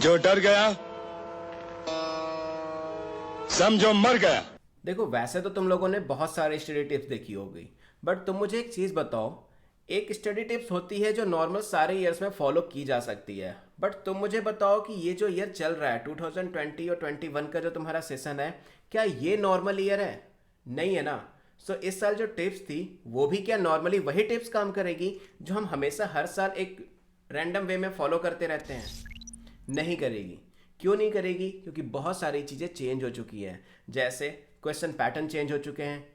जो डर गया समझो मर गया। देखो वैसे तो तुम लोगों ने बहुत सारे स्टडी टिप्स देखी होगी, बट तुम मुझे एक चीज़ बताओ। एक स्टडी टिप्स होती है जो नॉर्मल सारे ईयर्स में फॉलो की जा सकती है, बट तुम मुझे बताओ कि ये जो ईयर चल रहा है 2020 और 21 का जो तुम्हारा सेशन है, क्या ये नॉर्मल ईयर है? नहीं है ना। सो इस साल जो टिप्स थी वो भी क्या नॉर्मली वही टिप्स काम करेगी जो हम हमेशा हर साल एक रैंडम वे में फॉलो करते रहते हैं? नहीं करेगी। क्यों नहीं करेगी? क्योंकि बहुत सारी चीज़ें चेंज हो चुकी हैं। जैसे क्वेश्चन पैटर्न चेंज हो चुके हैं,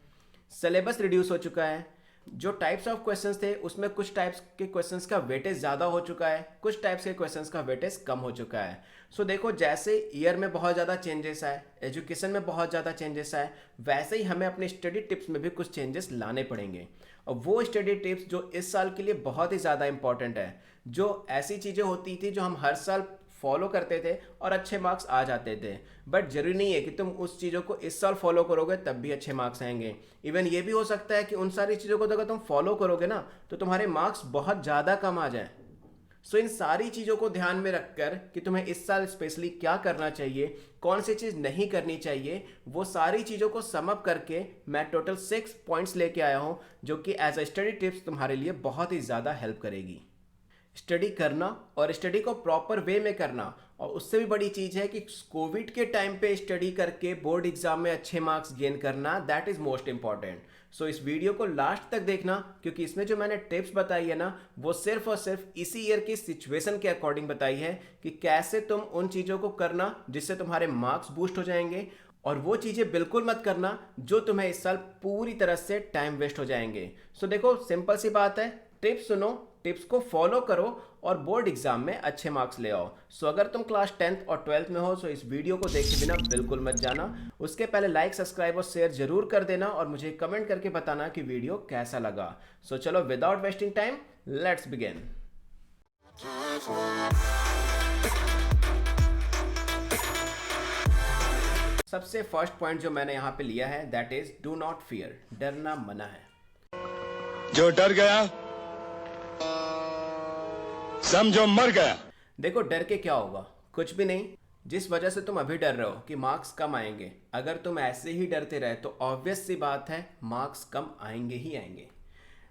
सिलेबस रिड्यूस हो चुका है, जो टाइप्स ऑफ क्वेश्चंस थे उसमें कुछ टाइप्स के क्वेश्चंस का वेटेज ज़्यादा हो चुका है, कुछ टाइप्स के क्वेश्चंस का वेटेज कम हो चुका है। सो देखो, जैसे ईयर में बहुत ज़्यादा चेंजेस आए, एजुकेशन में बहुत ज़्यादा चेंजेस आए, वैसे ही हमें अपने स्टडी टिप्स में भी कुछ चेंजेस लाने पड़ेंगे। और वो स्टडी टिप्स जो इस साल के लिए बहुत ही ज़्यादा इंपॉर्टेंट है, जो ऐसी चीज़ें होती थी जो हम हर साल फॉलो करते थे और अच्छे मार्क्स आ जाते थे, बट जरूरी नहीं है कि तुम उस चीज़ों को इस साल फॉलो करोगे तब भी अच्छे मार्क्स आएंगे। इवन ये भी हो सकता है कि उन सारी चीज़ों को तो अगर तुम फॉलो करोगे ना तो तुम्हारे मार्क्स बहुत ज़्यादा कम आ जाए। सो इन सारी चीज़ों को ध्यान में रखकर कि तुम्हें इस साल स्पेशली क्या करना चाहिए, कौन सी चीज़ नहीं करनी चाहिए, वो सारी चीज़ों को सम अप करके मैं टोटल 6 पॉइंट्स लेके आया हूँ जो कि एज अ स्टडी टिप्स तुम्हारे लिए बहुत ही ज़्यादा हेल्प करेगी। स्टडी करना और स्टडी को प्रॉपर वे में करना, और उससे भी बड़ी चीज़ है कि कोविड के टाइम पे स्टडी करके बोर्ड एग्जाम में अच्छे मार्क्स गेन करना, दैट इज़ मोस्ट इंपॉर्टेंट। सो इस वीडियो को लास्ट तक देखना, क्योंकि इसमें जो मैंने टिप्स बताई है ना, वो सिर्फ और सिर्फ इसी ईयर की सिचुएशन के अकॉर्डिंग बताई है कि कैसे तुम उन चीज़ों को करना जिससे तुम्हारे मार्क्स बूस्ट हो जाएंगे, और वो चीज़ें बिल्कुल मत करना जो तुम्हें इस साल पूरी तरह से टाइम वेस्ट हो जाएंगे। सो देखो, सिंपल सी बात है, टिप्स सुनो, टिप्स को फॉलो करो और बोर्ड एग्जाम में अच्छे मार्क्स ले आओ। सो अगर तुम क्लास 10th और 12th में हो तो इस वीडियो को देखे बिना बिल्कुल मत जाना। उसके पहले लाइक, सब्सक्राइब और शेयर जरूर कर देना और मुझे कमेंट करके बताना कि वीडियो कैसा लगा। सो चलो, without wasting time, let's begin. सबसे फर्स्ट पॉइंट जो मैंने यहाँ पे लिया है, that is do not fear. डरना मना है। जो डर गया समझो मर गया। देखो, डर के क्या होगा? कुछ भी नहीं। जिस वजह से तुम अभी डर रहे हो कि मार्क्स कम आएंगे, अगर तुम ऐसे ही डरते रहे तो ऑब्वियस सी बात है मार्क्स कम आएंगे ही आएंगे।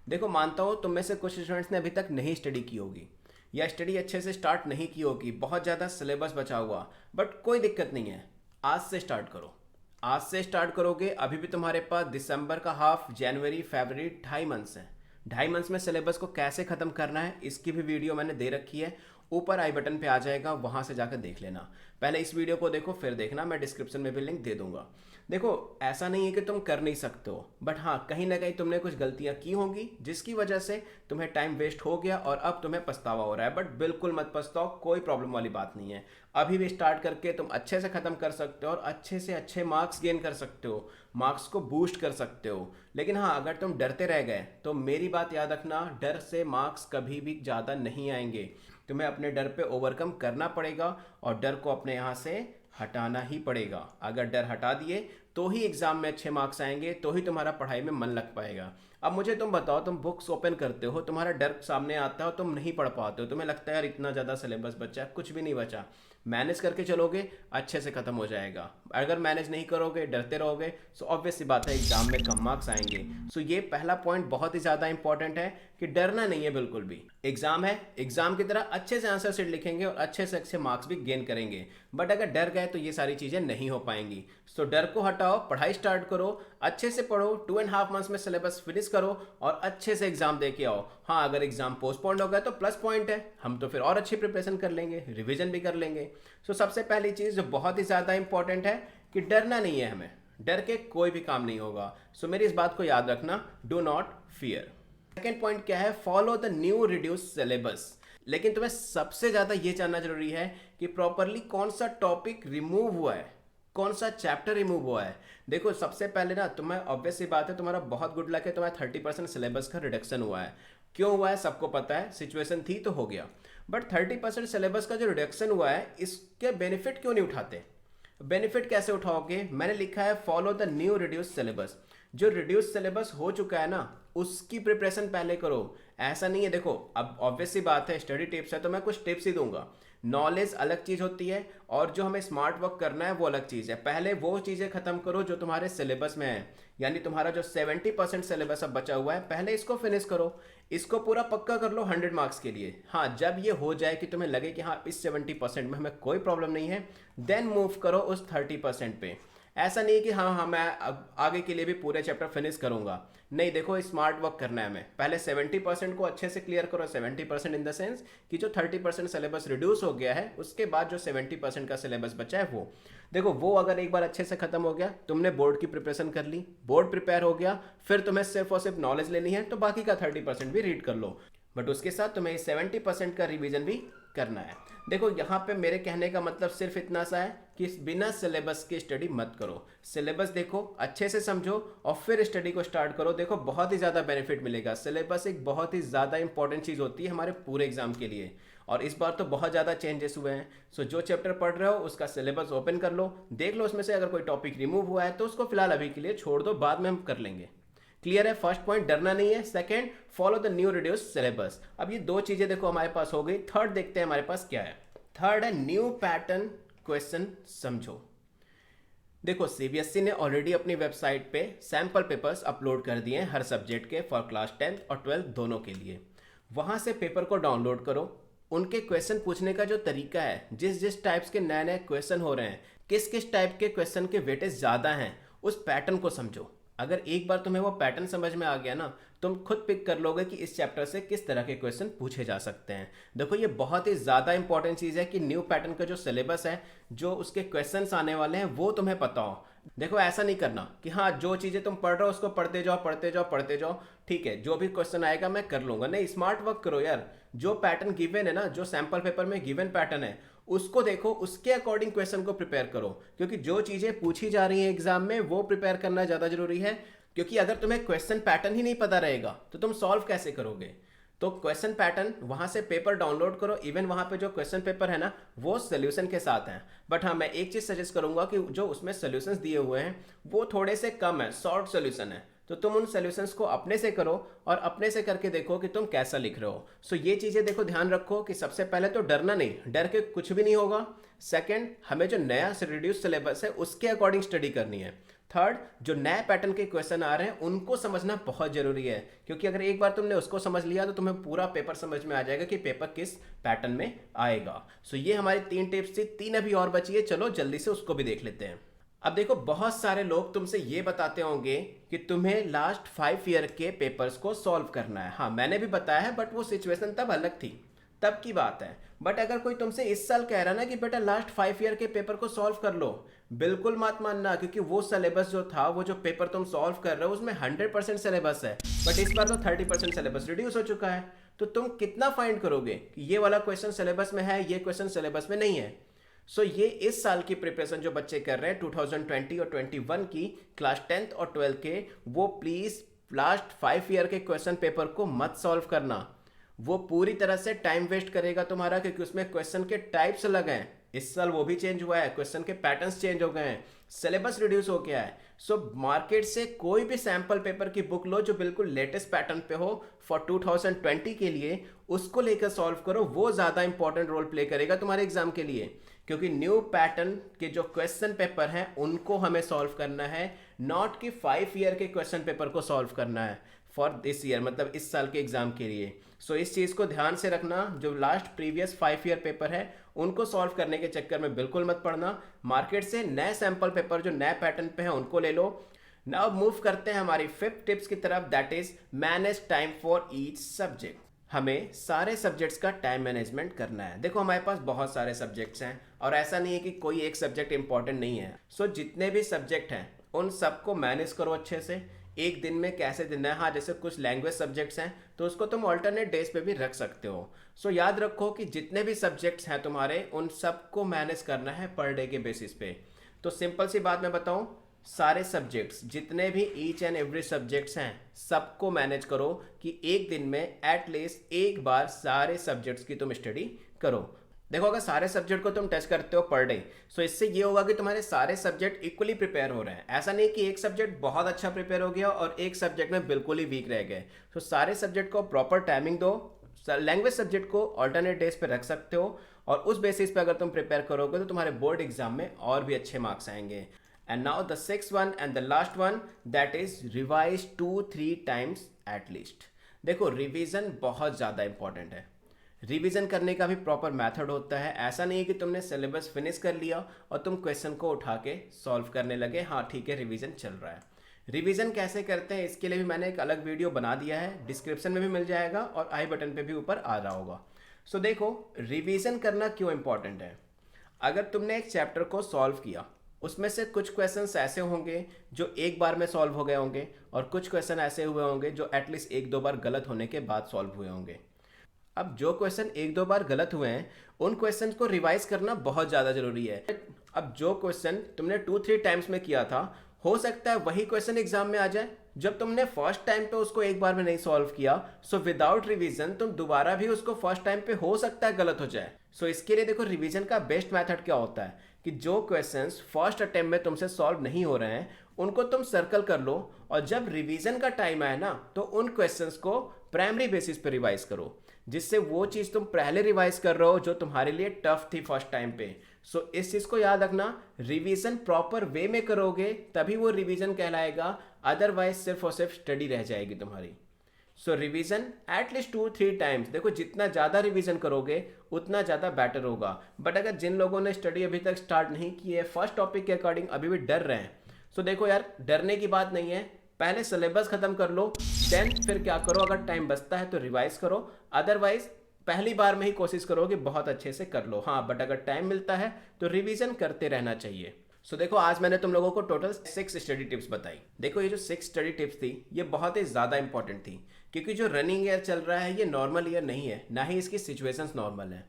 देखो, मानता हूँ तुम में से कुछ स्टूडेंट्स ने अभी तक नहीं स्टडी की होगी या स्टडी अच्छे से स्टार्ट नहीं की होगी, बहुत ज़्यादा सिलेबस बचा हुआ, बट कोई दिक्कत नहीं है। आज से स्टार्ट करो। आज से स्टार्ट करोगे, अभी भी तुम्हारे पास दिसंबर का हाफ, जनवरी, फरवरी, 2.5 मंथ्स हैं। 2.5 मंथ्स में सिलेबस को कैसे ख़त्म करना है इसकी भी वीडियो मैंने दे रखी है, ऊपर आई बटन पे आ जाएगा, वहाँ से जाकर देख लेना। पहले इस वीडियो को देखो फिर देखना, मैं डिस्क्रिप्शन में भी लिंक दे दूंगा। देखो, ऐसा नहीं है कि तुम कर नहीं सकते हो, बट हाँ, कहीं ना कहीं तुमने कुछ गलतियाँ की होंगी जिसकी वजह से तुम्हें टाइम वेस्ट हो गया और अब तुम्हें पछतावा हो रहा है। बट बिल्कुल मत पछताओ, कोई प्रॉब्लम वाली बात नहीं है। अभी भी स्टार्ट करके तुम अच्छे से ख़त्म कर सकते हो और अच्छे से अच्छे मार्क्स गेन कर सकते हो, मार्क्स को बूस्ट कर सकते हो। लेकिन हाँ, अगर तुम डरते रह गए तो मेरी बात याद रखना, डर से मार्क्स कभी भी ज़्यादा नहीं आएंगे। तुम्हें अपने डर पे ओवरकम करना पड़ेगा और डर को अपने यहाँ से हटाना ही पड़ेगा। अगर डर हटा दिए तो ही एग्ज़ाम में अच्छे मार्क्स आएंगे, तो ही तुम्हारा पढ़ाई में मन लग पाएगा। अब मुझे तुम बताओ, तुम बुक्स ओपन करते हो, तुम्हारा डर सामने आता है और तुम नहीं पढ़ पाते हो, तुम्हें लगता है यार इतना ज़्यादा सिलेबस बचा है, कुछ भी नहीं बचा। मैनेज करके चलोगे, अच्छे से ख़त्म हो जाएगा। अगर मैनेज नहीं करोगे, डरते रहोगे, सो ऑब्वियस सी बात है एग्जाम में कम मार्क्स आएंगे। सो ये पहला पॉइंट बहुत ही ज़्यादा इंपॉर्टेंट है कि डरना नहीं है बिल्कुल भी। एग्जाम है, एग्जाम की तरह अच्छे से आंसर शीट लिखेंगे और अच्छे से अच्छे मार्क्स भी गेन करेंगे, बट अगर डर गए तो ये सारी चीज़ें नहीं हो पाएंगी। सो डर को हटाओ, पढ़ाई स्टार्ट करो, अच्छे से पढ़ो, 2.5 मंथ्स में सिलेबस फिनिश करो और अच्छे से एग्जाम दे के आओ। हाँ, अगर एग्जाम पोस्टपोन्ड हो गया तो प्लस पॉइंट है, हम तो फिर और अच्छी प्रिपरेशन कर लेंगे, रिवीजन भी कर लेंगे। सो सबसे पहली चीज़ जो बहुत ही ज़्यादा इंपॉर्टेंट है कि डरना नहीं है हमें। डर के कोई भी काम नहीं होगा। सो मेरी इस बात को याद रखना, do not fear. Second point क्या है? Follow the new reduce syllabus. लेकिन तुम्हें सबसे ज़्यादा ये जानना जरूरी है कि प्रॉपरली कौन सा टॉपिक रिमूव हुआ है, कौन सा चैप्टर रिमूव हुआ है। देखो, सबसे पहले ना तुम्हें ऑब्वियस सी बात है, तुम्हारा बहुत गुड लक है, तुम्हारा 30% सिलेबस का रिडक्शन हुआ है। क्यों हुआ है सबको पता है, सिचुएशन थी तो हो गया। बट 30% सिलेबस का जो रिडक्शन हुआ है, इसके बेनिफिट क्यों नहीं उठाते? बेनिफिट कैसे उठाओगे? मैंने लिखा है follow the new reduce syllabus. जो रिड्यूस सिलेबस हो चुका है ना, उसकी प्रिपरेशन पहले करो। ऐसा नहीं है, देखो अब ऑब्वियस सी बात है स्टडी टिप्स है तो मैं कुछ टिप्स ही दूंगा, नॉलेज अलग चीज़ होती है और जो हमें स्मार्ट वर्क करना है वो अलग चीज़ है। पहले वो चीज़ें खत्म करो जो तुम्हारे सिलेबस में है, यानी तुम्हारा जो 70% सिलेबस अब बचा हुआ है पहले इसको फिनिश करो, इसको पूरा पक्का कर लो 100 मार्क्स के लिए। हाँ, जब ये हो जाए कि तुम्हें लगे कि हाँ इस 70% में हमें कोई प्रॉब्लम नहीं है, देन मूव करो उस 30% पे। ऐसा नहीं कि हाँ मैं आगे के लिए भी पूरे चैप्टर फिनिश करूंगा, नहीं। देखो स्मार्ट वर्क करना है हमें, पहले 70% को अच्छे से क्लियर करो। 70% इन द सेंस कि जो 30% सिलेबस रिड्यूस हो गया है उसके बाद जो 70% का सिलेबस बचा है वो देखो, वो अगर एक बार अच्छे से खत्म हो गया, तुमने बोर्ड की प्रिपरेशन कर ली, बोर्ड प्रिपेयर हो गया, फिर तुम्हें सिर्फ और सिर्फ नॉलेज लेनी है तो बाकी का 30% भी रीड कर लो, बट उसके साथ तुम्हें 70% का रिवीजन भी करना है। देखो यहाँ पे मेरे कहने का मतलब सिर्फ इतना सा है कि बिना सिलेबस की स्टडी मत करो। सिलेबस देखो, अच्छे से समझो और फिर स्टडी को स्टार्ट करो। देखो बहुत ही ज़्यादा बेनिफिट मिलेगा। सिलेबस एक बहुत ही ज़्यादा इंपॉर्टेंट चीज़ होती है हमारे पूरे एग्जाम के लिए, और इस बार तो बहुत ज़्यादा चेंजेस हुए हैं। सो जो चैप्टर पढ़ रहे हो उसका सिलेबस ओपन कर लो, देख लो उसमें से अगर कोई टॉपिक रिमूव हुआ है तो उसको फिलहाल अभी के लिए छोड़ दो, बाद में हम कर लेंगे। क्लियर है? फर्स्ट पॉइंट, डरना नहीं है। Second, follow the new reduce syllabus. अब ये दो चीजें देखो हमारे पास हो गई। थर्ड देखते हैं हमारे पास क्या है। थर्ड है न्यू पैटर्न क्वेश्चन समझो। देखो सीबीएसई ने ऑलरेडी अपनी वेबसाइट पे सैंपल पेपर्स अपलोड कर दिए हैं हर सब्जेक्ट के, फॉर क्लास 10th और 12th दोनों के लिए। वहां से पेपर को डाउनलोड करो, उनके क्वेश्चन पूछने का जो तरीका है, जिस जिस टाइप्स के नए नए क्वेश्चन हो रहे हैं, किस किस टाइप के क्वेश्चन के वेटेज ज़्यादा हैं, उस पैटर्न को समझो। अगर एक बार तुम्हें वो पैटर्न समझ में आ गया ना, तुम खुद पिक कर लोगे कि इस चैप्टर से किस तरह के क्वेश्चन पूछे जा सकते हैं। देखो ये बहुत ही ज़्यादा इंपॉर्टेंट चीज़ है कि न्यू पैटर्न का जो सिलेबस है, जो उसके क्वेश्चंस आने वाले हैं वो तुम्हें पता हो। देखो ऐसा नहीं करना कि हाँ जो चीज़ें तुम पढ़ रहे हो उसको पढ़ते जाओ पढ़ते जाओ पढ़ते जाओ, ठीक है जो भी क्वेश्चन आएगा मैं कर लूँगा। नहीं, स्मार्ट वर्क करो यार। जो पैटर्न गिवन है ना, जो सैम्पल पेपर में गिवन पैटर्न है उसको देखो, उसके अकॉर्डिंग क्वेश्चन को प्रिपेयर करो, क्योंकि जो चीज़ें पूछी जा रही हैं एग्जाम में वो प्रिपेयर करना ज़्यादा जरूरी है। क्योंकि अगर तुम्हें क्वेश्चन पैटर्न ही नहीं पता रहेगा तो तुम सॉल्व कैसे करोगे। तो क्वेश्चन पैटर्न वहां से पेपर डाउनलोड करो। इवन वहां पे जो क्वेश्चन पेपर है ना वो सोल्यूशन के साथ हैं, बट हाँ मैं एक चीज़ सजेस्ट करूंगा कि जो उसमें सोल्यूशंस दिए हुए हैं वो थोड़े से कम है, शॉर्ट सोल्यूशन है, तो तुम उन सोल्यूशंस को अपने से करो और अपने से करके देखो कि तुम कैसा लिख रहे हो। सो ये चीज़ें देखो ध्यान रखो कि सबसे पहले तो डरना नहीं, डर के कुछ भी नहीं होगा। सेकंड, हमें जो नया रिड्यूस सिलेबस है उसके अकॉर्डिंग स्टडी करनी है। थर्ड, जो नए पैटर्न के क्वेश्चन आ रहे हैं उनको समझना बहुत जरूरी है, क्योंकि अगर एक बार तुमने उसको समझ लिया तो तुम्हें पूरा पेपर समझ में आ जाएगा कि पेपर किस पैटर्न में आएगा। सो ये हमारी 3 टिप्स थी, 3 अभी और बची है, चलो जल्दी से उसको भी देख लेते हैं। अब देखो बहुत सारे लोग तुमसे ये बताते होंगे कि तुम्हें लास्ट 5 ईयर के पेपर्स को सॉल्व करना है। हाँ मैंने भी बताया है, बट वो सिचुएशन तब अलग थी, तब की बात है। बट अगर कोई तुमसे इस साल कह रहा ना कि बेटा लास्ट 5 ईयर के पेपर को सॉल्व कर लो, बिल्कुल मत मानना, क्योंकि वो सिलेबस जो था, वो जो पेपर तुम सॉल्व कर रहे हो उसमें 100% सिलेबस है, बट इस बार तो 30% सिलेबस रिड्यूस हो चुका है। तो तुम कितना फाइंड करोगे कि ये वाला क्वेश्चन सिलेबस में है, ये क्वेश्चन सिलेबस में नहीं है। सो ये इस साल की प्रिपरेशन जो बच्चे कर रहे हैं 2020 और 21 की क्लास 10th और 12th के, वो प्लीज लास्ट 5 ईयर के क्वेश्चन पेपर को मत सॉल्व करना। वो पूरी तरह से टाइम वेस्ट करेगा तुम्हारा, क्योंकि उसमें क्वेश्चन के टाइप्स अलग हैं। इस साल वो भी चेंज हुआ है, क्वेश्चन के पैटर्न्स चेंज हो गए हैं, सिलेबस रिड्यूस हो गया है। सो मार्केट से कोई भी सैंपल पेपर की बुक लो जो बिल्कुल लेटेस्ट पैटर्न पे हो फॉर 2020 के लिए, उसको लेकर सॉल्व करो। वो ज़्यादा इंपॉर्टेंट रोल प्ले करेगा तुम्हारे एग्जाम के लिए, क्योंकि न्यू पैटर्न के जो क्वेश्चन पेपर हैं उनको हमें सॉल्व करना है, नॉट कि 5 ईयर के क्वेश्चन पेपर को सॉल्व करना है फॉर दिस ईयर, मतलब इस साल के एग्जाम के लिए। सो इस चीज़ को ध्यान से रखना, जो लास्ट प्रीवियस 5 ईयर पेपर है उनको सॉल्व करने के चक्कर में बिल्कुल मत पढ़ना। मार्केट से नए सैंपल पेपर जो नए पैटर्न पे हैं उनको ले लो। नाउ मूव करते हैं हमारी 5th टिप्स की तरफ, that is manage time for each subject. हमें सारे सब्जेक्ट्स का टाइम मैनेजमेंट करना है। देखो हमारे पास बहुत सारे सब्जेक्ट्स हैं और ऐसा नहीं है कि कोई एक सब्जेक्ट इंपॉर्टेंट नहीं है। सो जितने भी सब्जेक्ट हैं उन सबको मैनेज करो अच्छे से, एक दिन में कैसे देना है। हाँ जैसे कुछ लैंग्वेज सब्जेक्ट्स हैं तो उसको तुम ऑल्टरनेट डेज पे भी रख सकते हो। सो याद रखो कि जितने भी सब्जेक्ट्स हैं तुम्हारे, उन सबको मैनेज करना है पर डे के बेसिस पे। तो सिंपल सी बात मैं बताऊं, सारे सब्जेक्ट्स जितने भी ईच एंड एवरी सब्जेक्ट्स हैं सबको मैनेज करो कि एक दिन में एटलीस्ट एक बार सारे सब्जेक्ट्स की तुम स्टडी करो। देखो अगर सारे सब्जेक्ट को तुम टेस्ट करते हो पर डे, सो इससे ये होगा कि तुम्हारे सारे सब्जेक्ट इक्वली प्रिपेयर हो रहे हैं। ऐसा नहीं कि एक सब्जेक्ट बहुत अच्छा प्रिपेयर हो गया और एक सब्जेक्ट में बिल्कुल ही वीक रह गए। सो सारे सब्जेक्ट को प्रॉपर टाइमिंग दो। लैंग्वेज सब्जेक्ट को ऑल्टरनेट डेज पे रख सकते हो और उस बेसिस पे अगर तुम प्रिपेयर करोगे तो तुम्हारे बोर्ड एग्जाम में और भी अच्छे मार्क्स आएंगे। And now the sixth one and the last one, that is revise 2-3 times at least. देखो रिवीजन बहुत ज़्यादा इंपॉर्टेंट है। रिवीजन करने का भी प्रॉपर मेथड होता है। ऐसा नहीं है कि तुमने सिलेबस फिनिश कर लिया और तुम क्वेश्चन को उठा के सॉल्व करने लगे, हाँ ठीक है रिवीजन चल रहा है। रिवीजन कैसे करते हैं इसके लिए भी मैंने एक अलग वीडियो बना दिया है, डिस्क्रिप्शन में भी मिल जाएगा और आई बटन पे भी ऊपर आ रहा होगा। सो देखो रिवीजन करना क्यों इंपॉर्टेंट है। अगर तुमने एक चैप्टर को सॉल्व किया, उसमें से कुछ क्वेश्चंस ऐसे होंगे जो एक बार में सॉल्व हो गए होंगे और कुछ क्वेश्चन ऐसे हुए होंगे जो एटलीस्ट 1-2 बार गलत होने के बाद सॉल्व हुए होंगे। अब जो क्वेश्चन 1-2 बार गलत हुए हैं उन क्वेश्चन को रिवाइज करना बहुत ज़्यादा जरूरी है। अब जो क्वेश्चन तुमने 2-3 टाइम्स में किया था, हो सकता है वही क्वेश्चन एग्जाम में आ जाए जब तुमने फर्स्ट टाइम पे उसको एक बार में नहीं सॉल्व किया। सो विदाउट रिवीजन तुम दोबारा भी उसको फर्स्ट टाइम पे हो सकता है गलत हो जाए। सो इसके लिए देखो रिवीजन का बेस्ट मेथड क्या होता है कि जो क्वेश्चंस फर्स्ट अटेम्प्ट में तुमसे सॉल्व नहीं हो रहे हैं उनको तुम सर्कल कर लो और जब रिवीजन का टाइम आए ना तो उन क्वेश्चंस को प्राइमरी बेसिस पे रिवाइज करो, जिससे वो चीज़ तुम पहले रिवाइज कर रहे हो जो तुम्हारे लिए टफ थी फर्स्ट टाइम पे। सो इस चीज़ को याद रखना, रिवीजन प्रॉपर वे में करोगे तभी वो रिवीजन कहलाएगा, अदरवाइज सिर्फ और सिर्फ स्टडी रह जाएगी तुम्हारी। सो रिवीजन एटलीस्ट 2-3 टाइम्स। देखो जितना ज़्यादा रिवीजन करोगे उतना ज़्यादा बेटर होगा। बट अगर जिन लोगों ने स्टडी अभी तक स्टार्ट नहीं की है, फर्स्ट टॉपिक के अकॉर्डिंग अभी भी डर रहे हैं, सो देखो यार डरने की बात नहीं है, पहले सिलेबस खत्म कर लो, देन फिर क्या करो, अगर टाइम बचता है तो रिवाइज करो, अदरवाइज पहली बार में ही कोशिश करो कि बहुत अच्छे से कर लो। हाँ बट अगर टाइम मिलता है तो रिवीजन करते रहना चाहिए। सो देखो आज मैंने तुम लोगों को टोटल 6 स्टडी टिप्स बताई। देखो ये जो 6 स्टडी टिप्स थी ये बहुत ही ज़्यादा इंपॉर्टेंट थी, क्योंकि जो रनिंग ईयर चल रहा है ये नॉर्मल ईयर नहीं है, ना ही इसकी सिचुएशंस नॉर्मल है।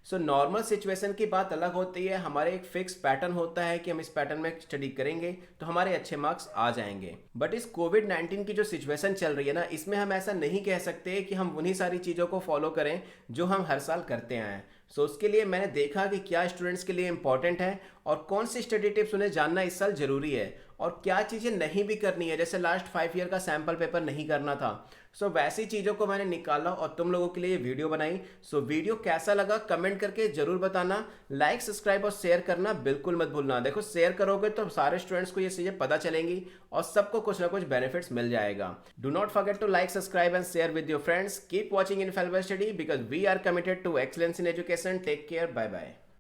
सो नॉर्मल सिचुएशन की बात अलग होती है, हमारे एक फिक्स पैटर्न होता है कि हम इस पैटर्न में स्टडी करेंगे तो हमारे अच्छे मार्क्स आ जाएंगे। बट इस कोविड-19 की जो सिचुएशन चल रही है ना, इसमें हम ऐसा नहीं कह सकते कि हम उन्हीं सारी चीज़ों को फॉलो करें जो हम हर साल करते आए हैं। सो उसके लिए मैंने देखा कि क्या स्टूडेंट्स के लिए इंपॉर्टेंट है और कौन सी स्टडी टिप्स उन्हें जानना इस साल ज़रूरी है और क्या चीज़ें नहीं भी करनी है। जैसे लास्ट 5 ईयर का सैम्पल पेपर नहीं करना था, सो वैसी चीज़ों को मैंने निकाला और तुम लोगों के लिए ये वीडियो बनाई। सो वीडियो कैसा लगा कमेंट करके ज़रूर बताना, लाइक सब्सक्राइब और शेयर करना बिल्कुल मत भूलना। देखो शेयर करोगे तो सारे स्टूडेंट्स को ये चीज़ें पता चलेंगी और सबको कुछ ना कुछ बेनिफिट्स मिल जाएगा। Do not forget to like subscribe and share with your friends. Keep watching infallible study because we are committed to excellence in education. Take care, bye bye.